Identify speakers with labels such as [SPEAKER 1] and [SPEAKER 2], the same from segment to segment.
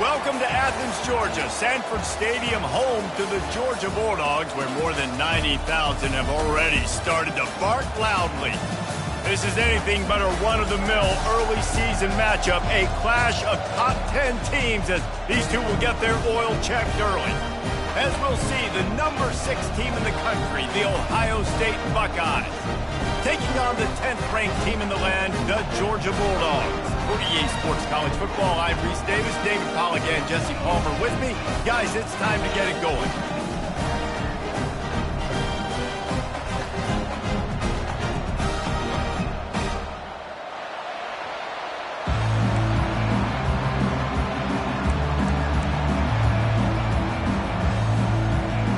[SPEAKER 1] Welcome to Athens, Georgia, Sanford Stadium, home to the Georgia Bulldogs, where more than 90,000 have already started to bark loudly. This is anything but a run-of-the-mill early season matchup, a clash of top 10 teams as these two will get their oil checked early. As we'll see, the number 6 team in the country, the Ohio State Buckeyes, taking on the 10th-ranked team in the land, the Georgia Bulldogs. For EA Sports College Football, I'm Reese Davis, David Pollack, and Jesse Palmer with me. Guys, it's time to get it going.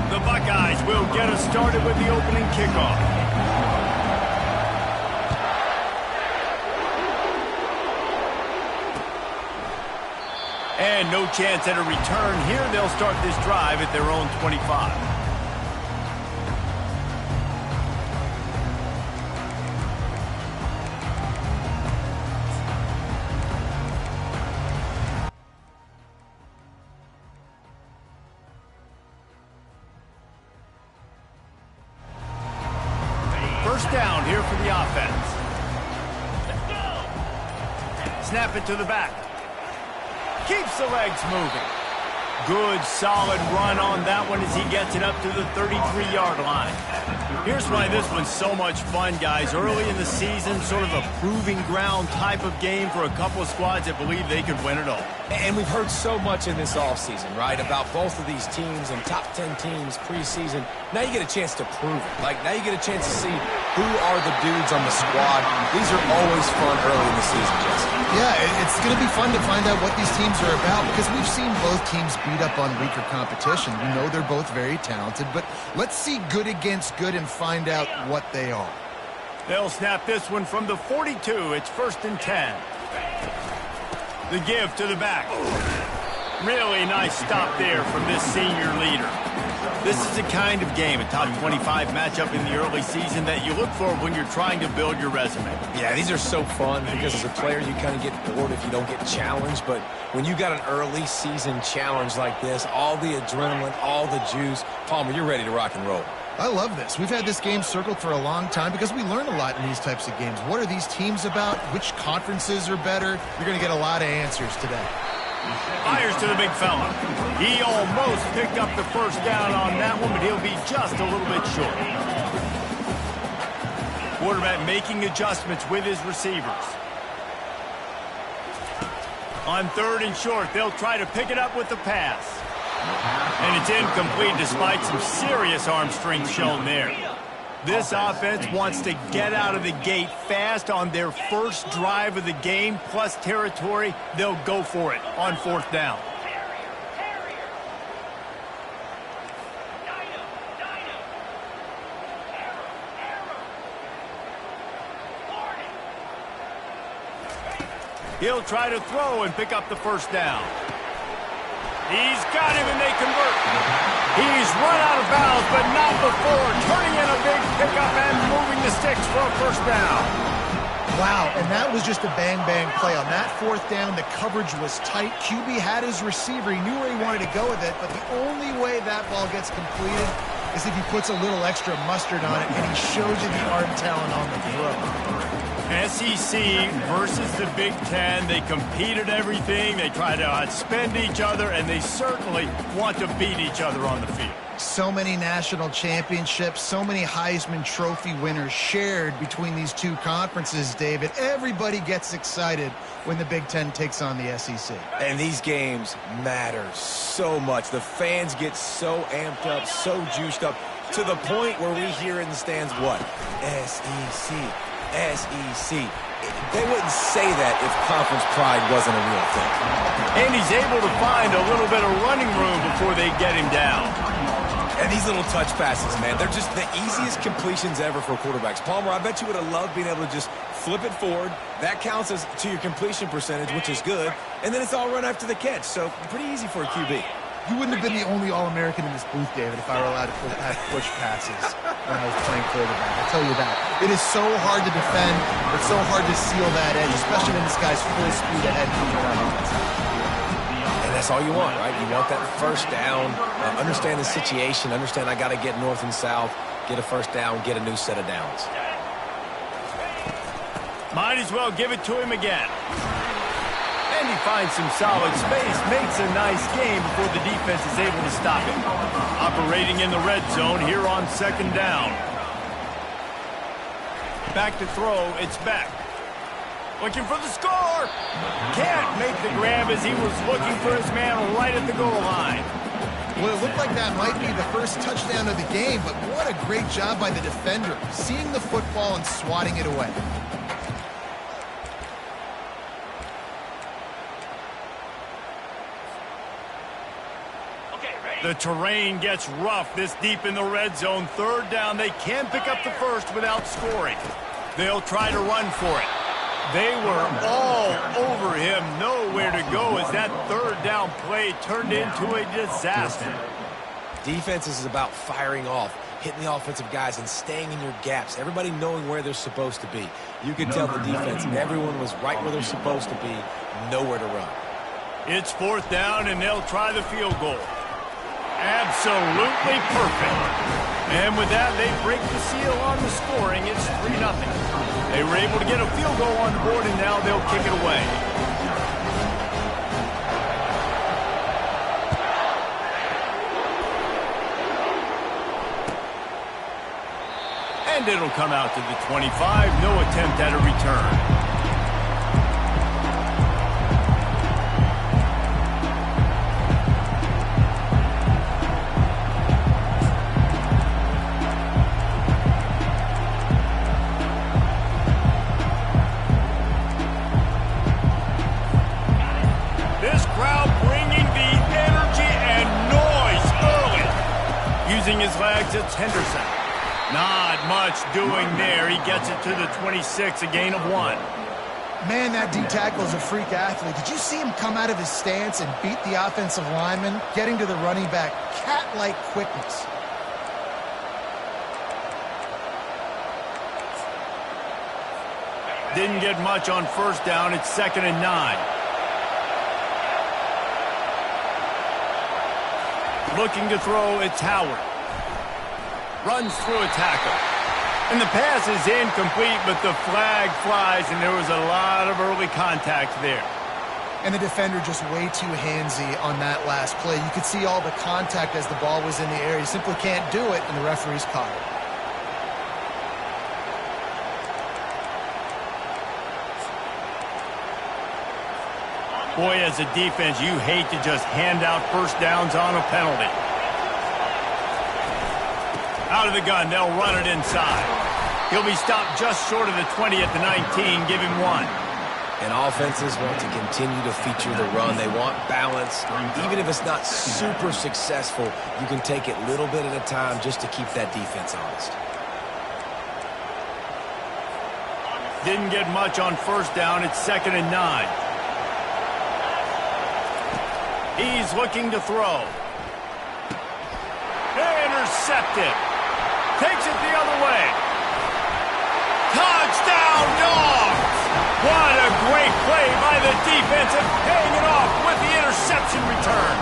[SPEAKER 1] The Buckeyes will get us started with the opening kickoff. And no chance at a return here. They'll start this drive at their own 25. First down here for the offense. Snap it to the back. Keeps the legs moving. Good, solid run on that one as he gets it up to the 33-yard line. Here's why this one's so much fun, guys. Early in the season, sort of a proving ground type of game for a couple of squads that believe they could win it all.
[SPEAKER 2] And we've heard so much in this offseason, right, about both of these teams and top 10 teams preseason. Now you get a chance to prove it. Like, now you get a chance to see who are the dudes on the squad. These are always fun early in the season, Jesse.
[SPEAKER 3] Yeah, it's going to be fun to find out what these teams are about because we've seen both teams beat up on weaker competition. We know they're both very talented, but let's see good against good and find out what they are.
[SPEAKER 1] They'll snap this one from the 42. It's 1st and 10. The give to the back. Really nice stop there from this senior leader. This is the kind of game, a top 25 matchup in the early season that you look for when you're trying to build your resume.
[SPEAKER 2] Yeah, these are so fun because as a player you kind of get bored if you don't get challenged, but when you got an early season challenge like this, all the adrenaline, all the juice, Palmer, you're ready to rock and roll.
[SPEAKER 3] I love this. We've had this game circled for a long time because we learn a lot in these types of games. What are these teams about? Which conferences are better? You're going to get a lot of answers today.
[SPEAKER 1] Fires to the big fella. He almost picked up the first down on that one, but he'll be just a little bit short. Quarterback making adjustments with his receivers. On 3rd and short, they'll try to pick it up with the pass. And it's incomplete despite some serious arm strength shown there. This offense wants to get out of the gate fast on their first drive of the game, plus territory. They'll go for it on 4th down. He'll try to throw and pick up the first down. He's got him and they convert. He's run out of bounds, but not before turning in a big pickup and moving the sticks for a first down.
[SPEAKER 3] Wow, and that was just a bang-bang play. On that 4th down, the coverage was tight. QB had his receiver. He knew where he wanted to go with it, but the only way that ball gets completed is if he puts a little extra mustard on it, and he shows you the arm talent on the throw.
[SPEAKER 1] SEC versus the Big Ten. They compete at everything. They try to outspend each other, and they certainly want to beat each other on the field.
[SPEAKER 3] So many national championships, so many Heisman Trophy winners shared between these two conferences, David. Everybody gets excited when the Big Ten takes on the SEC.
[SPEAKER 2] And these games matter so much. The fans get so amped up, so juiced up, to the point where we hear in the stands, what? SEC. SEC. They wouldn't say that if conference pride wasn't a real thing.
[SPEAKER 1] And he's able to find a little bit of running room before they get him down.
[SPEAKER 2] And these little touch passes, man, they're just the easiest completions ever for quarterbacks. Palmer, I bet you would have loved being able to just flip it forward. That counts as to your completion percentage, which is good. And then it's all run after the catch, so pretty easy for a QB.
[SPEAKER 3] You wouldn't have been the only All-American in this booth, David, if I were allowed to have push passes when I was playing quarterback. I tell you that. It is so hard to defend. It's so hard to seal that edge, especially when this guy's full speed ahead coming around the inside.
[SPEAKER 2] And that's all you want, right? You want that first down, understand the situation, understand I got to get north and south, get a first down, get a new set of downs.
[SPEAKER 1] Might as well give it to him again. And he finds some solid space, makes a nice game before the defense is able to stop him. Operating in the red zone here on second down. Back to throw, it's Beck. Looking for the score. Can't make the grab as he was looking for his man right at the goal line.
[SPEAKER 3] Well, it looked like that might be the first touchdown of the game, but what a great job by the defender, seeing the football and swatting it away.
[SPEAKER 1] The terrain gets rough this deep in the red zone. Third down, they can pick up the first without scoring. They'll try to run for it. They were all over him, nowhere to go as that third down play turned into a disaster.
[SPEAKER 2] Defense is about firing off, hitting the offensive guys and staying in your gaps, everybody knowing where they're supposed to be. You could tell the defense, everyone was right where they're supposed to be, nowhere to run.
[SPEAKER 1] It's fourth down, and they'll try the field goal. Absolutely perfect. And with that, they break the seal on the scoring. It's 3-0. They were able to get a field goal on the board, and now they'll kick it away. And it'll come out to the 25. No attempt at a return. His legs, it's Henderson. Not much doing there. He gets it to the 26, a gain of 1.
[SPEAKER 3] Man, that D-tackle is a freak athlete. Did you see him come out of his stance and beat the offensive lineman, getting to the running back? Cat-like quickness.
[SPEAKER 1] Didn't get much on first down. It's 2nd and 9. Looking to throw, it's Howard. Runs through a tackle. And the pass is incomplete, but the flag flies, and there was a lot of early contact there.
[SPEAKER 3] And the defender just way too handsy on that last play. You could see all the contact as the ball was in the air. He simply can't do it, and the referee's caught it.
[SPEAKER 1] Boy, as a defense, you hate to just hand out first downs on a penalty. Out of the gun, they'll run it inside. He'll be stopped just short of the 20 at the 19. Give him 1.
[SPEAKER 2] And offenses want to continue to feature the run. They want balance. Even if it's not super successful, you can take it little bit at a time just to keep that defense honest.
[SPEAKER 1] Didn't get much on first down. It's 2nd and 9. He's looking to throw. Intercepted. Takes it the other way. Touchdown, Dogs! What a great play by the defense and paying it off with the interception return.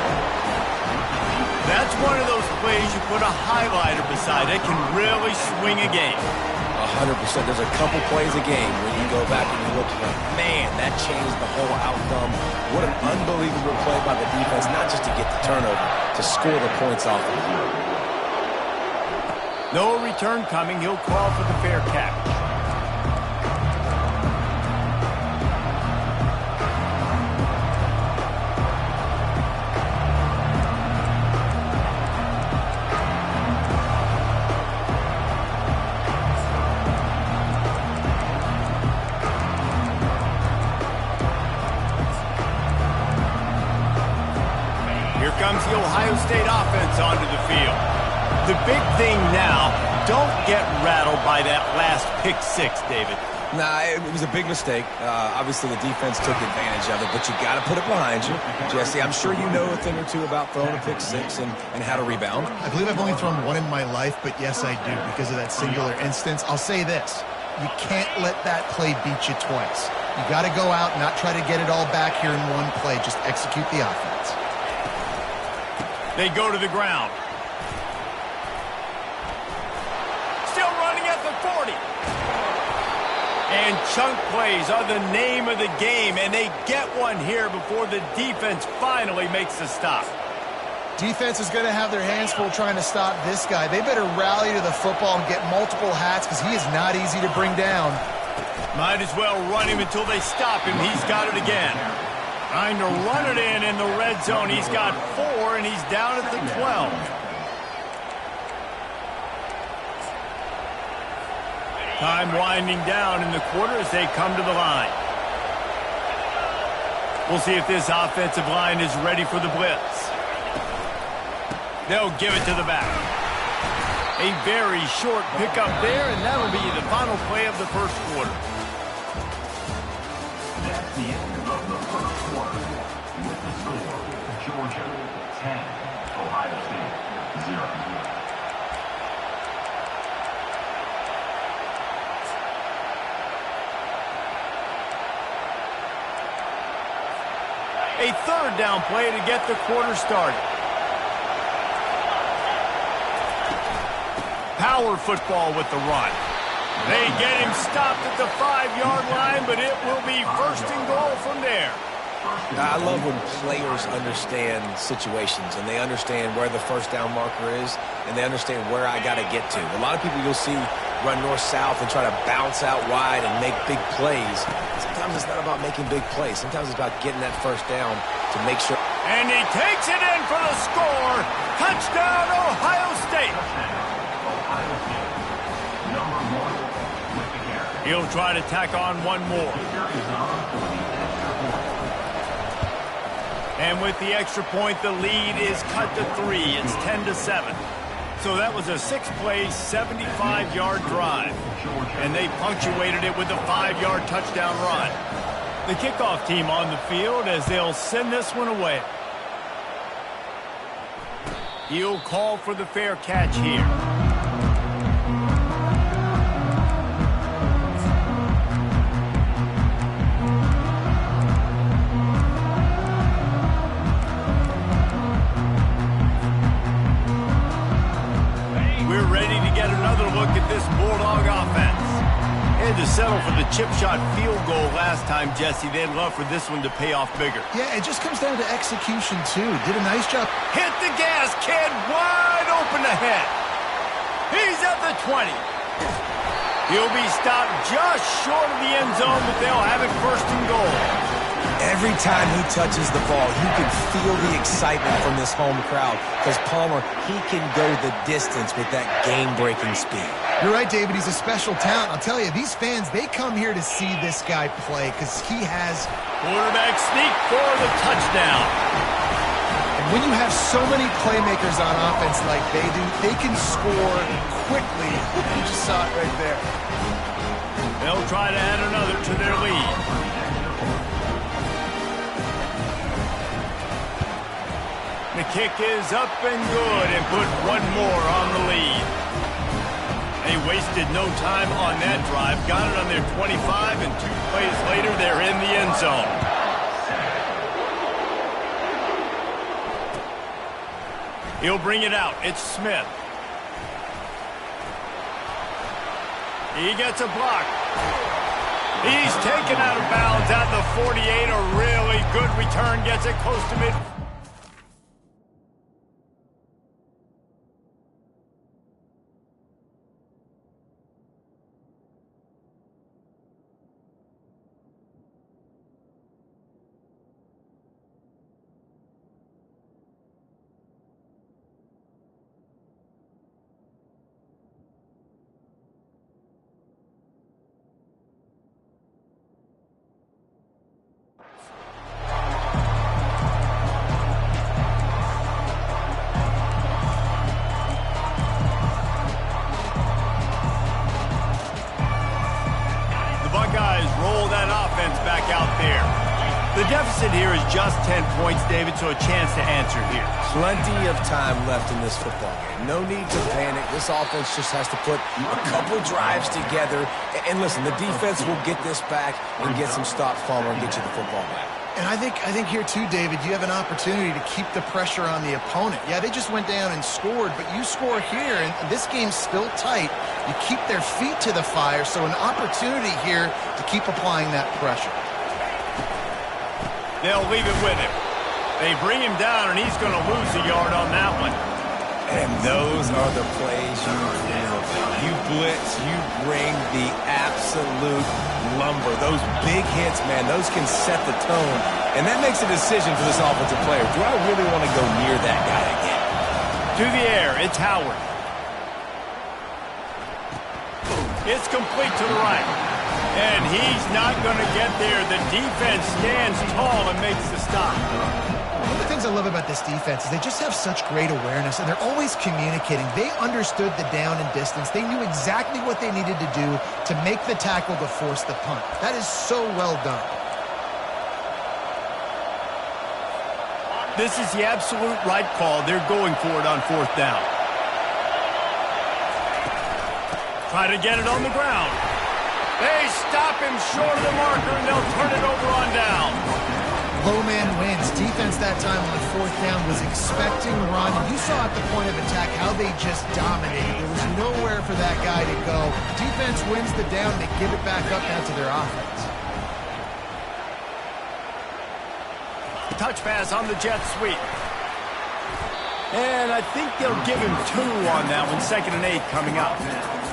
[SPEAKER 1] That's one of those plays you put a highlighter beside. It can really swing a game.
[SPEAKER 2] 100%. There's a couple plays a game where you go back and you look like, man, that changed the whole outcome. What an unbelievable play by the defense, not just to get the turnover, to score the points off of it.
[SPEAKER 1] No return coming. He'll call for the fair catch. the Ohio State offense onto the field. The big thing now, don't get rattled by that last pick six, David.
[SPEAKER 2] Nah, it was a big mistake. Obviously, the defense took advantage of it, but you got to put it behind you. Jesse, I'm sure you know a thing or two about throwing a pick six and how to rebound.
[SPEAKER 3] I believe I've only thrown one in my life, but yes, I do because of that singular instance. I'll say this. You can't let that play beat you twice. You got to go out and not try to get it all back here in one play. Just execute the offense.
[SPEAKER 1] They go to the ground. Still running at the 40. And chunk plays are the name of the game, and they get one here before the defense finally makes the stop.
[SPEAKER 3] Defense is going to have their hands full trying to stop this guy. They better rally to the football and get multiple hats because he is not easy to bring down.
[SPEAKER 1] Might as well run him until they stop him. He's got it again. Trying to run it in the red zone. He's got 4, and he's down at the 12. Time winding down in the quarter as they come to the line. We'll see if this offensive line is ready for the blitz. They'll give it to the back. A very short pickup there, and that'll be the final play of the first quarter.
[SPEAKER 4] That's the end of the first quarter. With the score, Georgia 10, Ohio State 0.
[SPEAKER 1] A third down play to get the quarter started. Power football with the run. They get him stopped at the 5-yard line, but it will be first and goal from there.
[SPEAKER 2] I love when players understand situations and they understand where the first down marker is and they understand where I got to get to. A lot of people you'll see run north-south and try to bounce out wide and make big plays. Sometimes it's not about making big plays. Sometimes it's about getting that first down to make sure.
[SPEAKER 1] And he takes it in for the score. Touchdown, Ohio State. He'll try to tack on one more. And with the extra point, the lead is cut to 3. It's 10-7. So that was a 6-play, 75-yard drive. And they punctuated it with a 5-yard touchdown run. The kickoff team on the field as they'll send this one away. He'll call for the fair catch here. We're ready to get another look at this Bulldog offense. Had to settle for the chip shot field goal last time, Jesse. They'd love for this one to pay off bigger.
[SPEAKER 3] Yeah, it just comes down to execution, too. Did a nice job.
[SPEAKER 1] Hit the gas, kid. Wide open ahead. He's at the 20. He'll be stopped just short of the end zone, but they'll have it first and goal.
[SPEAKER 2] Every time he touches the ball, you can feel the excitement from this home crowd because Palmer, he can go the distance with that game-breaking speed.
[SPEAKER 3] You're right, David. He's a special talent. I'll tell you, these fans, they come here to see this guy play because he has...
[SPEAKER 1] Quarterback sneak for the touchdown.
[SPEAKER 3] And when you have so many playmakers on offense like they do, they can score quickly. You just saw it right there.
[SPEAKER 1] They'll try to add another to their lead. The kick is up and good and put one more on the lead. They wasted no time on that drive. Got it on their 25, and 2 plays later, they're in the end zone. He'll bring it out. It's Smith. He gets a block. He's taken out of bounds at the 48. A really good return. Gets it close to mid. The deficit here is just 10 points, David, so a chance to answer here.
[SPEAKER 2] Plenty of time left in this football game. No need to panic. This offense just has to put a couple drives together. And listen, the defense will get this back and get some stops, Palmer, and get you the football back.
[SPEAKER 3] And I think here too, David, you have an opportunity to keep the pressure on the opponent. Yeah, they just went down and scored, but you score here, and this game's still tight. You keep their feet to the fire, so an opportunity here to keep applying that pressure.
[SPEAKER 1] They'll leave it with him. They bring him down, and he's going to lose a yard on that one.
[SPEAKER 2] And those are the plays you dream of. You blitz, you bring the absolute lumber. Those big hits, man, those can set the tone. And that makes a decision for this offensive player. Do I really want to go near that guy again?
[SPEAKER 1] To the air, it's Howard. It's complete to the right. And he's not going to get there. The defense stands tall and makes the stop.
[SPEAKER 3] One of the things I love about this defense is they just have such great awareness, and they're always communicating. They understood the down and distance. They knew exactly what they needed to do to make the tackle to force the punt. That is so well done.
[SPEAKER 1] This is the absolute right call. They're going for it on fourth down. Try to get it on the ground. They stop him short of the marker, and they'll turn it over on down.
[SPEAKER 3] Low man wins. Defense that time on fourth down was expecting run. And you saw at the point of attack how they just dominated. There was nowhere for that guy to go. Defense wins the down. They give it back up now to their offense.
[SPEAKER 1] Touch pass on the jet sweep. And I think they'll give him 2 on that one. 2nd and 8 coming up.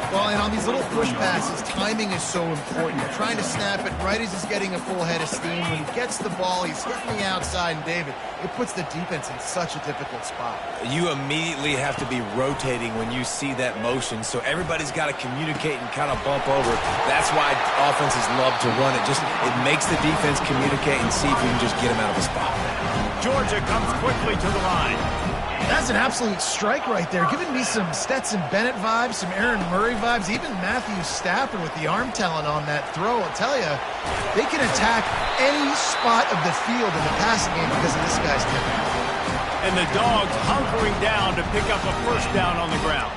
[SPEAKER 3] Well, and on these little push passes, timing is so important. You're trying to snap it right as he's getting a full head of steam. When he gets the ball, he's hitting the outside, and David, it puts the defense in such a difficult spot.
[SPEAKER 2] You immediately have to be rotating when you see that motion, so everybody's got to communicate and kind of bump over. That's why offenses love to run it. It makes the defense communicate and see if you can just get them out of a spot.
[SPEAKER 1] Georgia comes quickly to the line.
[SPEAKER 3] That's an absolute strike right there. Giving me some Stetson Bennett vibes, some Aaron Murray vibes, even Matthew Stafford with the arm talent on that throw. I'll tell you, they can attack any spot of the field in the passing game because of this guy's technique.
[SPEAKER 1] And the Dogs hunkering down to pick up a first down on the ground.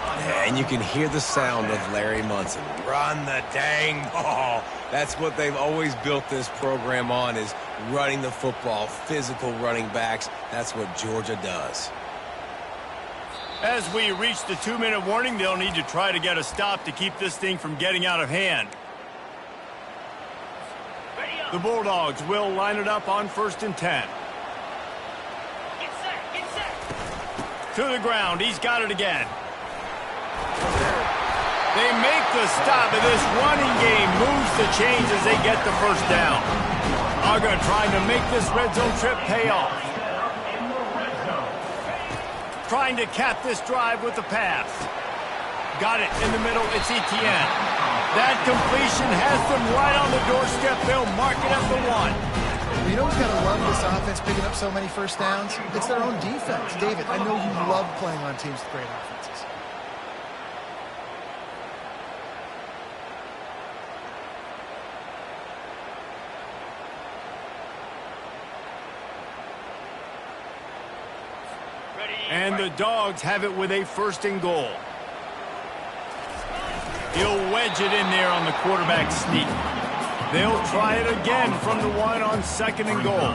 [SPEAKER 2] And you can hear the sound of Larry Munson. Run the dang ball. That's what they've always built this program on, is running the football, physical running backs. That's what Georgia does.
[SPEAKER 1] As we reach the 2-minute warning, they'll need to try to get a stop to keep this thing from getting out of hand. The Bulldogs will line it up on 1st and 10.
[SPEAKER 5] Get set.
[SPEAKER 1] To the ground. He's got it again. They make the stop, and this running game moves the chains as they get the first down. Aga trying to make this red zone trip pay off. Trying to cap this drive with the pass. Got it in the middle. It's Etienne. That completion has them right on the doorstep. They'll mark it at the 1.
[SPEAKER 3] You know who's got to love this offense picking up so many first downs? It's their own defense. David, I know you love playing on teams with great offenses.
[SPEAKER 1] And the Dogs have it with a 1st and goal. He'll wedge it in there on the quarterback sneak. They'll try it again from the 1 on 2nd and goal.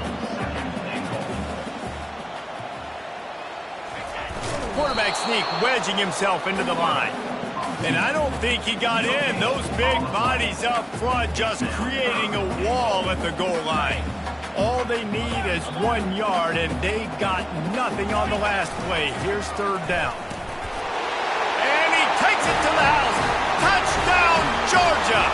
[SPEAKER 1] Quarterback sneak wedging himself into the line. And I don't think he got in. Those big bodies up front just creating a wall at the goal line. All they need is 1 yard, and they got nothing on the last play. Here's 3rd down. And he takes it to the house. Touchdown, Georgia!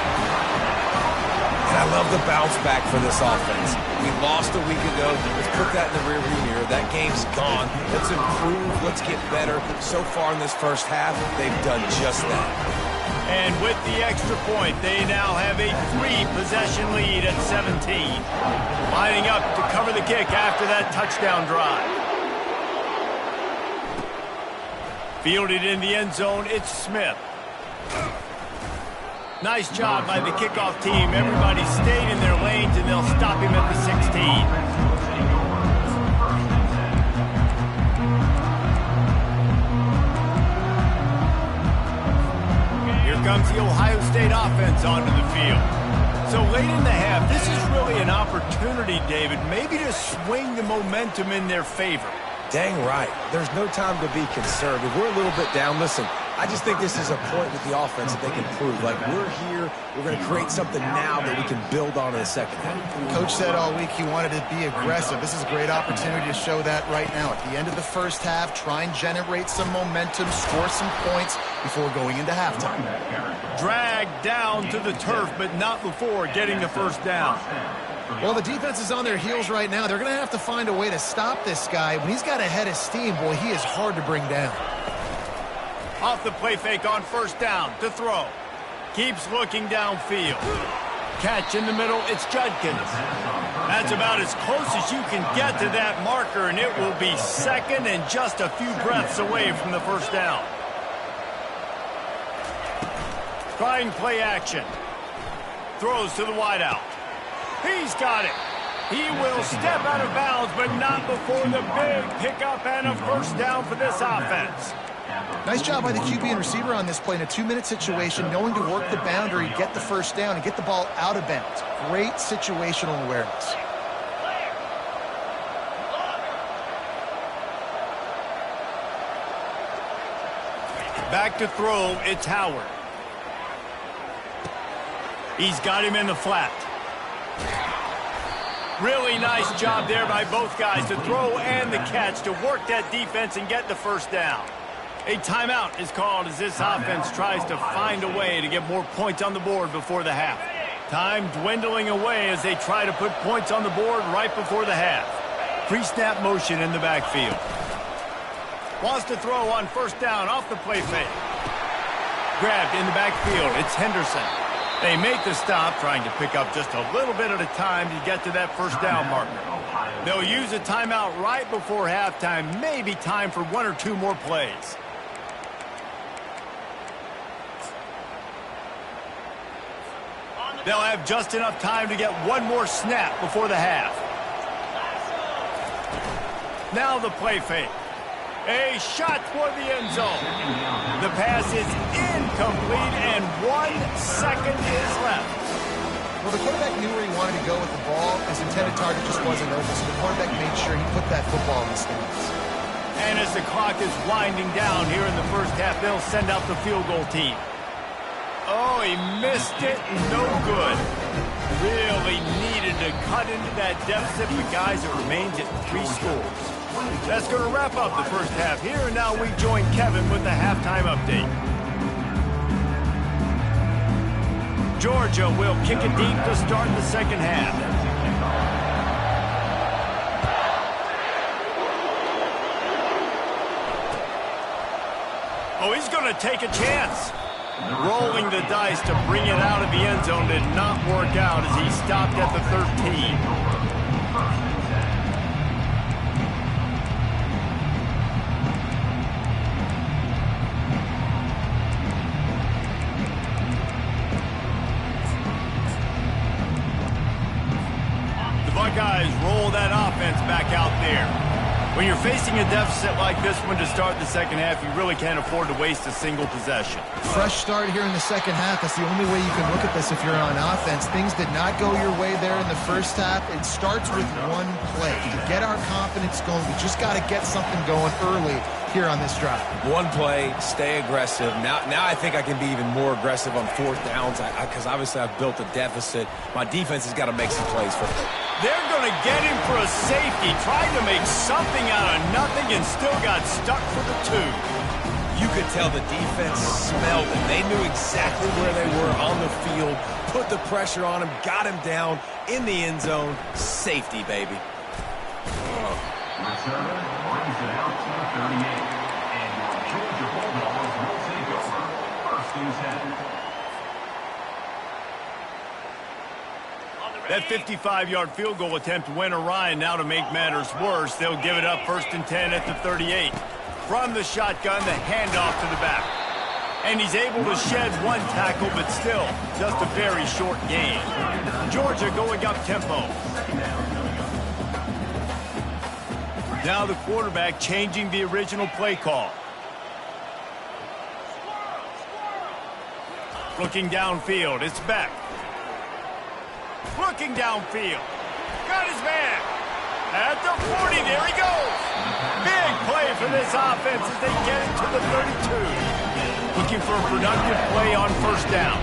[SPEAKER 2] And I love the bounce back for this offense. We lost a week ago. Let's put that in the rearview mirror. That game's gone. Let's improve. Let's get better. So far in this first half, they've done just that.
[SPEAKER 1] And with the extra point, they now have a 3-possession lead at 17. Lining up to cover the kick after that touchdown drive. Fielded in the end zone, it's Smith. Nice job by the kickoff team. Everybody stayed in their lanes, and they'll stop him at the 16. Here comes the Ohio State offense onto the field. So late in the half, this is really an opportunity, David, maybe to swing the momentum in their favor.
[SPEAKER 2] Dang right. There's no time to be concerned. If we're a little bit down, listen, I just think this is a point with the offense that they can prove. Like, we're here, we're going to create something now that we can build on in the second half.
[SPEAKER 3] Coach said all week he wanted to be aggressive. This is a great opportunity to show that right now. At the end of the first half, try and generate some momentum, score some points before going into halftime.
[SPEAKER 1] Dragged down to the turf, but not before getting the first down.
[SPEAKER 3] Well, the defense is on their heels right now. They're going to have to find a way to stop this guy. When he's got a head of steam, boy, he is hard to bring down.
[SPEAKER 1] Off the play fake on first down to throw. Keeps looking downfield. Catch in the middle, it's Judkins. That's about as close as you can get to that marker, and it will be second and just a few breaths away from the first down. Trying play action. Throws to the wideout. He's got it. He will step out of bounds, but not before the big pickup and a first down for this offense.
[SPEAKER 3] Nice job by the QB and receiver on this play in a 2-minute situation, knowing to work the boundary, get the first down, and get the ball out of bounds. Great situational awareness.
[SPEAKER 1] Back to throw, it's Howard. He's got him in the flat. Really nice job there by both guys to throw and the catch to work that defense and get the first down. A timeout is called as this offense tries to find a way to get more points on the board before the half. Time dwindling away as they try to put points on the board right before the half. Pre-snap motion in the backfield. Wants to throw on first down off the play fake. Grabbed in the backfield. It's Henderson. They make the stop, trying to pick up just a little bit at a time to get to that first down marker. They'll use a timeout right before halftime, maybe time for one or two more plays. They'll have just enough time to get one more snap before the half. Now the play fake. A shot toward the end zone. The pass is incomplete, and 1 second is left.
[SPEAKER 3] Well, the quarterback knew where he wanted to go with the ball. His intended target just wasn't open, so the quarterback made sure he put that football in the stands.
[SPEAKER 1] And as the clock is winding down here in the first half, they'll send out the field goal team. Oh, he missed it. No good. Really needed to cut into that deficit, but guys, it remains at 3 scores. That's going to wrap up the first half here, and now we join Kevin with the halftime update. Georgia will kick it deep to start the second half. Oh, he's going to take a chance. Rolling the dice to bring it out of the end zone did not work out as he stopped at the 13. Buckeyes roll that offense back out there. When you're facing a deficit like this one to start the second half, you really can't afford to waste a single possession.
[SPEAKER 3] Fresh start here in the second half. That's the only way you can look at this if you're on offense. Things did not go your way there in the first half. It starts with one play. To get our confidence going, we just got to get something going early here on this drive.
[SPEAKER 2] One play, stay aggressive. Now I think I can be even more aggressive on fourth downs because obviously I've built a deficit. My defense has got to make some plays for me.
[SPEAKER 1] They're going to get him for a safety, tried to make something out of nothing and still got stuck for the 2.
[SPEAKER 2] You could tell the defense smelled it. They knew exactly where they were on the field, put the pressure on him, got him down in the end zone. Safety, baby.
[SPEAKER 4] Return brings it out to the 38. And your Georgia Bulldogs will take over. First and 10.
[SPEAKER 1] That 55-yard field goal attempt went awry, and now to make matters worse, they'll give it up 1st and 10 at the 38. From the shotgun, the handoff to the back. And he's able to shed one tackle, but still, just a very short gain. Georgia going up tempo. Now the quarterback changing the original play call. Looking downfield, it's Beck. Looking downfield. Got his man. At the 40, there he goes. Big play for this offense as they get it to the 32. Looking for a productive play on first down.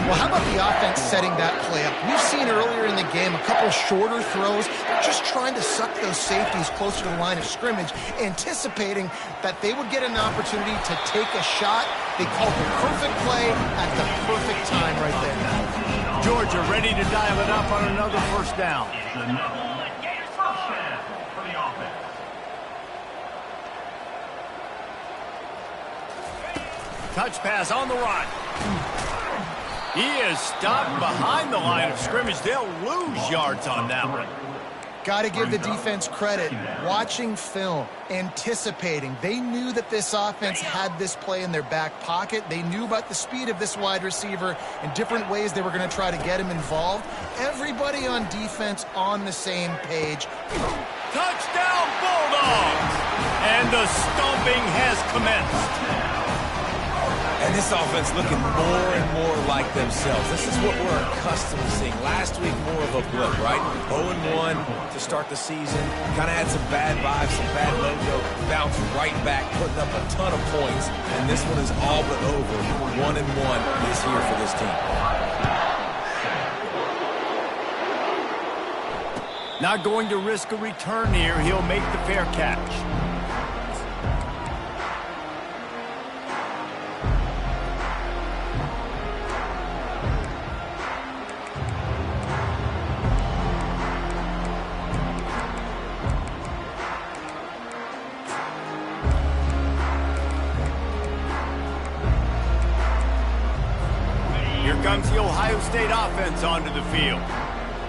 [SPEAKER 3] Well, how about the offense setting that play up? We've seen earlier in the game a couple shorter throws. They're just trying to suck those safeties closer to the line of scrimmage, anticipating that they would get an opportunity to take a shot. They called the perfect play at the perfect time right there.
[SPEAKER 1] Georgia ready to dial it up on another first down. Touch pass on the run. He is stopped behind the line of scrimmage. They'll lose yards on that one.
[SPEAKER 3] Got to give the defense credit. Watching film, anticipating. They knew that this offense had this play in their back pocket. They knew about the speed of this wide receiver and different ways they were going to try to get him involved. Everybody on defense on the same page.
[SPEAKER 1] Touchdown, Bulldogs! And the stomping has commenced.
[SPEAKER 2] And this offense looking more and more like themselves. This is what we're accustomed to seeing. Last week, more of a blip, right? 0-1 to start the season. Kind of had some bad vibes, some bad mojo. Bounced right back, putting up a ton of points. And this one is all but over. 1-1 is here for this team.
[SPEAKER 1] Not going to risk a return here. He'll make the fair catch. Comes the Ohio State offense onto the field.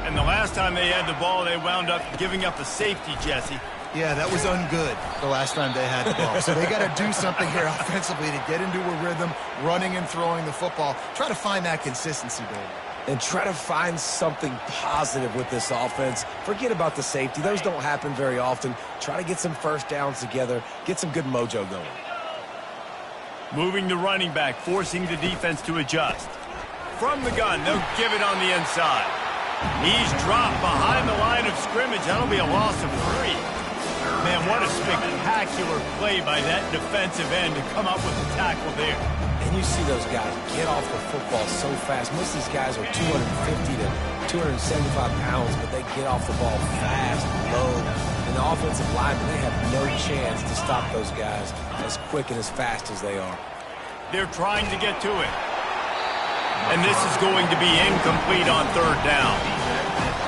[SPEAKER 1] And the last time they had the ball, they wound up giving up a safety, Jesse.
[SPEAKER 3] Yeah, that was ungood the last time they had the ball. So they got to do something here offensively to get into a rhythm, running and throwing the football. Try to find that consistency, baby.
[SPEAKER 2] And try to find something positive with this offense. Forget about the safety. Those don't happen very often. Try to get some first downs together, get some good mojo going.
[SPEAKER 1] Moving the running back, forcing the defense to adjust. From the gun, they'll give it on the inside. He's dropped behind the line of scrimmage. That'll be a loss of 3. Man, what a spectacular play by that defensive end to come up with the tackle there.
[SPEAKER 2] And you see those guys get off the football so fast. Most of these guys are 250 to 275 pounds, but they get off the ball fast, low. And the offensive linemen, they have no chance to stop those guys as quick and as fast as they are.
[SPEAKER 1] They're trying to get to it. And this is going to be incomplete on third down.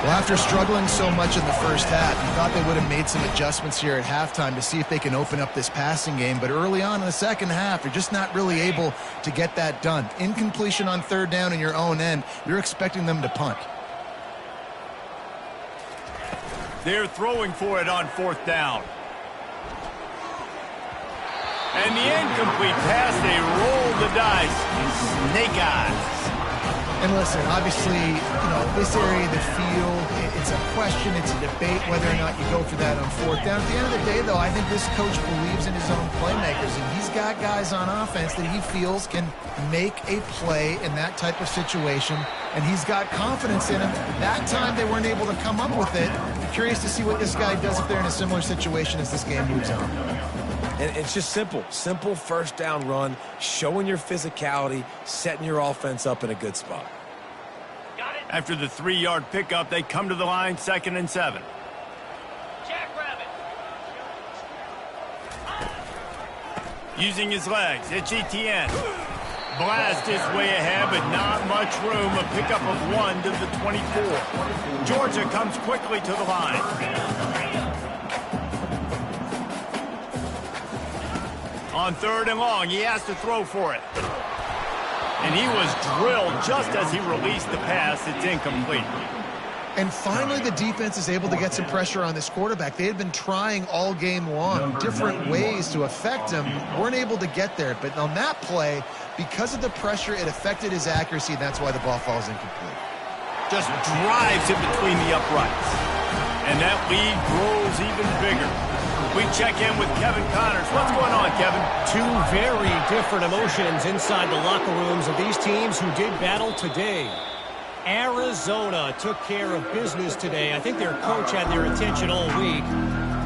[SPEAKER 3] Well, after struggling so much in the first half, you thought they would have made some adjustments here at halftime to see if they can open up this passing game. But early on in the second half, they're just not really able to get that done. Incompletion on third down in your own end, you're expecting them to punt.
[SPEAKER 1] They're throwing for it on fourth down. And the incomplete pass, they roll the dice. Snake eyes.
[SPEAKER 3] And listen, obviously, this area of the field, it's a question, it's a debate whether or not you go for that on fourth down. At the end of the day, though, I think this coach believes in his own playmakers, and he's got guys on offense that he feels can make a play in that type of situation, and he's got confidence in him. That time they weren't able to come up with it. I'm curious to see what this guy does if they're in a similar situation as this game moves on.
[SPEAKER 2] And it's just simple first down run, showing your physicality, setting your offense up in a good spot.
[SPEAKER 1] After the 3-yard pickup, they come to the line, 2nd and 7.
[SPEAKER 5] Jackrabbit.
[SPEAKER 1] Using his legs, it's Etienne. Blast his way ahead, but not much room. A pickup of 1 to the 24. Georgia comes quickly to the line. On 3rd and long, he has to throw for it. And he was drilled just as he released the pass. It's incomplete.
[SPEAKER 3] And finally, the defense is able to get some pressure on this quarterback. They had been trying all game long, different ways to affect him, weren't able to get there. But on that play, because of the pressure, it affected his accuracy, and that's why the ball falls incomplete.
[SPEAKER 1] Just drives it between the uprights. And that lead grows even bigger. We check in with Kevin Connors. What's going on, Kevin?
[SPEAKER 6] Two very different emotions inside the locker rooms of these teams who did battle today. Arizona took care of business today. I think their coach had their attention all week.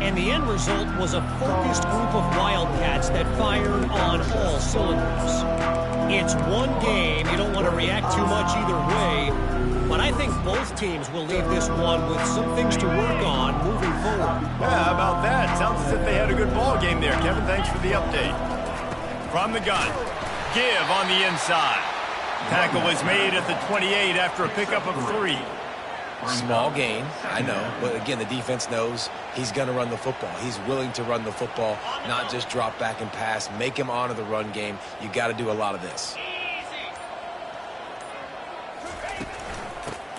[SPEAKER 6] And the end result was a focused group of Wildcats that fired on all cylinders. It's one game. You don't want to react too much either way. But I think both teams will leave this one with some things to work on moving forward.
[SPEAKER 1] Yeah, how about that? Sounds as if they had a good ball game there. Kevin, thanks for the update. From the gun, give on the inside. Tackle was made at the 28 after a pickup of 3.
[SPEAKER 2] Small gain, I know. But again, the defense knows he's going to run the football. He's willing to run the football, not just drop back and pass. Make him honor the run game. You got to do a lot of this.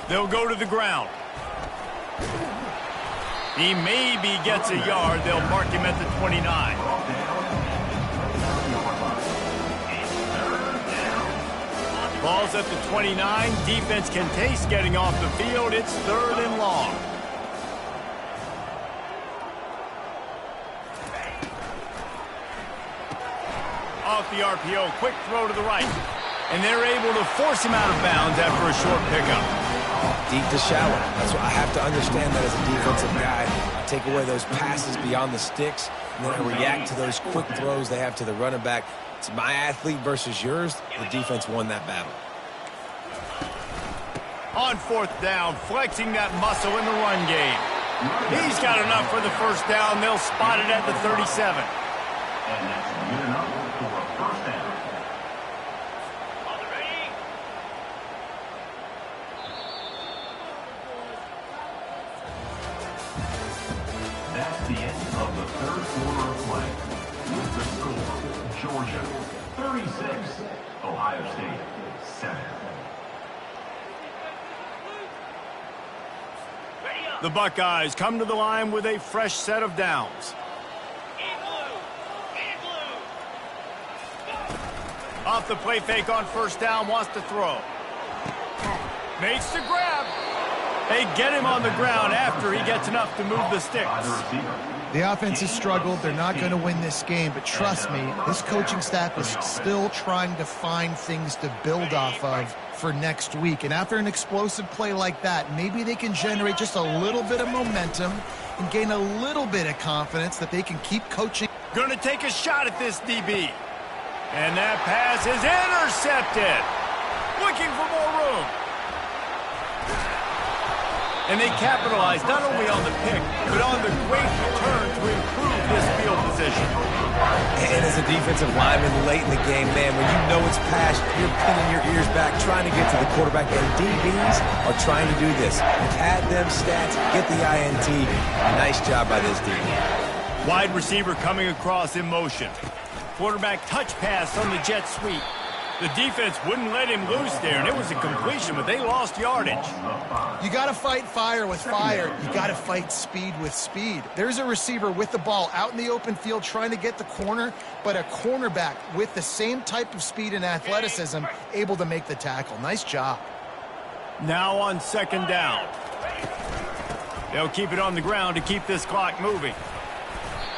[SPEAKER 1] They'll go to the ground. He maybe gets a yard. They'll mark him at the 29. Ball's at the 29. Defense can taste getting off the field. It's 3rd and long. Off the RPO, quick throw to the right. And they're able to force him out of bounds after a short pickup.
[SPEAKER 2] Deep to shallow. That's what I have to understand that as a defensive guy. I take away those passes beyond the sticks, and then I react to those quick throws they have to the running back. It's my athlete versus yours. The defense won that battle.
[SPEAKER 1] On 4th down, flexing that muscle in the run game. He's got enough for the first down. They'll spot it at the 37.
[SPEAKER 4] And that's good enough for a first down.
[SPEAKER 5] On the ready.
[SPEAKER 4] That's the end of the 3rd quarter of play. With the score, Georgia 36, Ohio State 7.
[SPEAKER 1] The Buckeyes come to the line with a fresh set of downs. Off the play fake on 1st down, wants to throw. Makes the grab. They get him on the ground after he gets enough to move the sticks.
[SPEAKER 3] The offense has struggled. They're not going to win this game, but trust me, this coaching staff is still trying to find things to build off of for next week. And after an explosive play like that, maybe they can generate just a little bit of momentum and gain a little bit of confidence that they can keep coaching.
[SPEAKER 1] Going to take a shot at this DB. And that pass is intercepted. Looking for more room. And they capitalize not only on the pick, but on the great return to improve this field position.
[SPEAKER 2] And as a defensive lineman late in the game, man, when you know it's past, you're pinning your ears back, trying to get to the quarterback, and DBs are trying to do this. Pad them stats, get the INT. Nice job by this DB.
[SPEAKER 1] Wide receiver coming across in motion. Quarterback touch pass on the jet sweep. The defense wouldn't let him loose there, and it was a completion, but they lost yardage.
[SPEAKER 3] You got to fight fire with fire. You got to fight speed with speed. There's a receiver with the ball out in the open field trying to get the corner, but a cornerback with the same type of speed and athleticism able to make the tackle. Nice job.
[SPEAKER 1] Now on 2nd down. They'll keep it on the ground to keep this clock moving.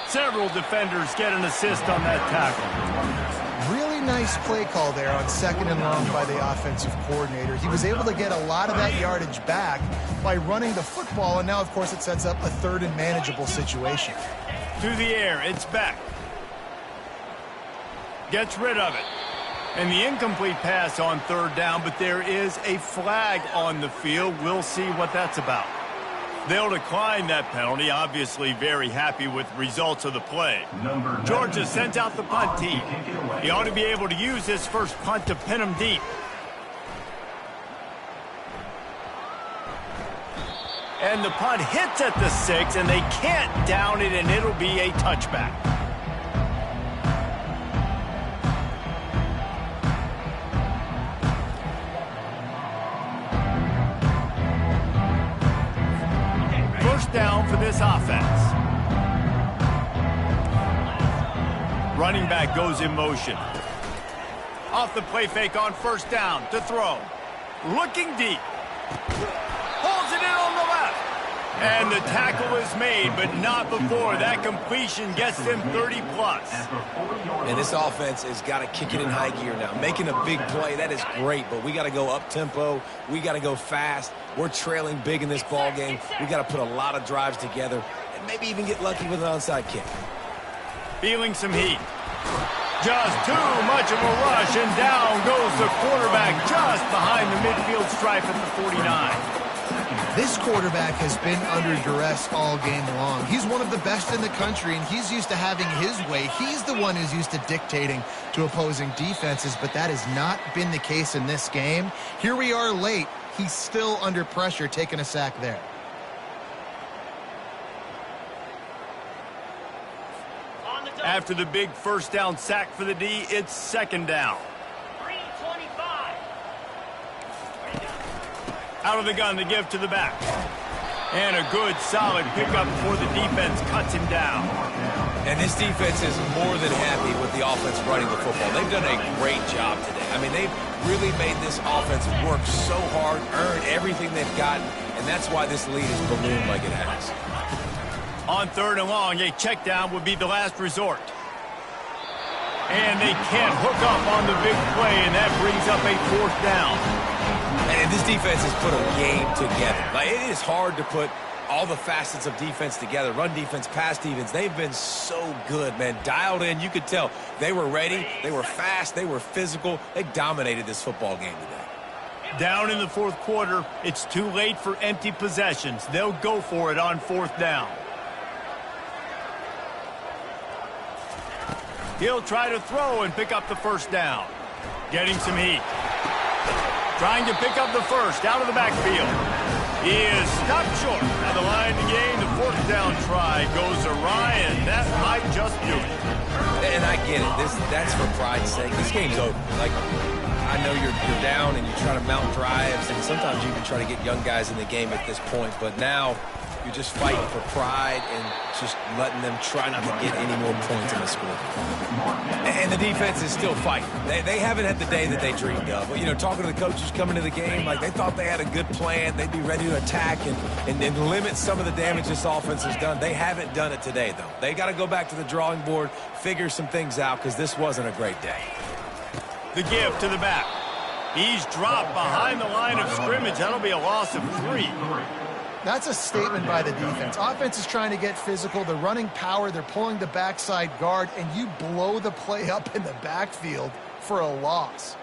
[SPEAKER 1] Several defenders get an assist on that tackle.
[SPEAKER 3] Really nice play call there on 2nd and long by the offensive coordinator. He was able to get a lot of that yardage back by running the football, and now, of course, it sets up a 3rd and manageable situation.
[SPEAKER 1] To the air, it's back. Gets rid of it. And the incomplete pass on 3rd down, but there is a flag on the field. We'll see what that's about. They'll decline that penalty, obviously very happy with results of the play. Georgia sends out the punt team. He ought to be able to use his first punt to pin him deep. And the punt hits at the 6, and they can't down it, and it'll be a touchback. first down for this offense. Running back goes in motion. Off the play fake on first down to throw. Looking deep. Holds it in on the left. And the tackle is made, but not before that completion gets them 30-plus.
[SPEAKER 2] And this offense has got to kick it in high gear now. Making a big play, that is great, but we got to go up-tempo. We got to go fast. We're trailing big in this ball game. We got to put a lot of drives together and maybe even get lucky with an onside kick.
[SPEAKER 1] Feeling some heat. Just too much of a rush, and down goes the quarterback just behind the midfield stripe at the 49.
[SPEAKER 3] This quarterback has been under duress all game long. He's one of the best in the country, and he's used to having his way. He's the one who's used to dictating to opposing defenses, but that has not been the case in this game. Here we are late. He's still under pressure, taking a sack there.
[SPEAKER 1] After the big first down sack for the D, it's second down.
[SPEAKER 5] 325.
[SPEAKER 1] Out of the gun to give to the back. And a good, solid pickup before the defense cuts him down.
[SPEAKER 2] And this defense is more than happy with the offense running the football. They've done a great job today. I mean, they've really made this offense work so hard, earn everything they've gotten, and that's why this lead is ballooned like it has.
[SPEAKER 1] On third and long, a check down would be the last resort. And they can't hook up on the big play, and that brings up a fourth down.
[SPEAKER 2] And this defense has put a game together. Like, it is hard to put all the facets of defense together. Run defense, pass defense. They've been so good, man. Dialed in. You could tell they were ready. They were fast. They were physical. They dominated this football game today.
[SPEAKER 1] Down in the fourth quarter, it's too late for empty possessions. They'll go for it on fourth down. He'll try to throw and pick up the first down. Getting some heat. Trying to pick up the first out of the backfield. He is stopped short at the line to gain. The fourth down try goes awry, and that might just do it.
[SPEAKER 2] And I get it. That's for pride's sake. This game's over. Like, I know you're down and you try to mount drives, and sometimes you even try to get young guys in the game at this point, but now you're just fighting for pride and just letting them try not to get any more points in the score. And the defense is still fighting. They haven't had the day that they dreamed of. But, you know, talking to the coaches coming to the game, like, they thought they had a good plan. They'd be ready to attack and limit some of the damage this offense has done. They haven't done it today, though. They got to go back to the drawing board, figure some things out, because this wasn't a great day.
[SPEAKER 1] The give to the back. He's dropped behind the line of scrimmage. That'll be a loss of 3.
[SPEAKER 3] That's a statement by the defense. Offense is trying to get physical. They're running power. They're pulling the backside guard, and you blow the play up in the backfield for a loss.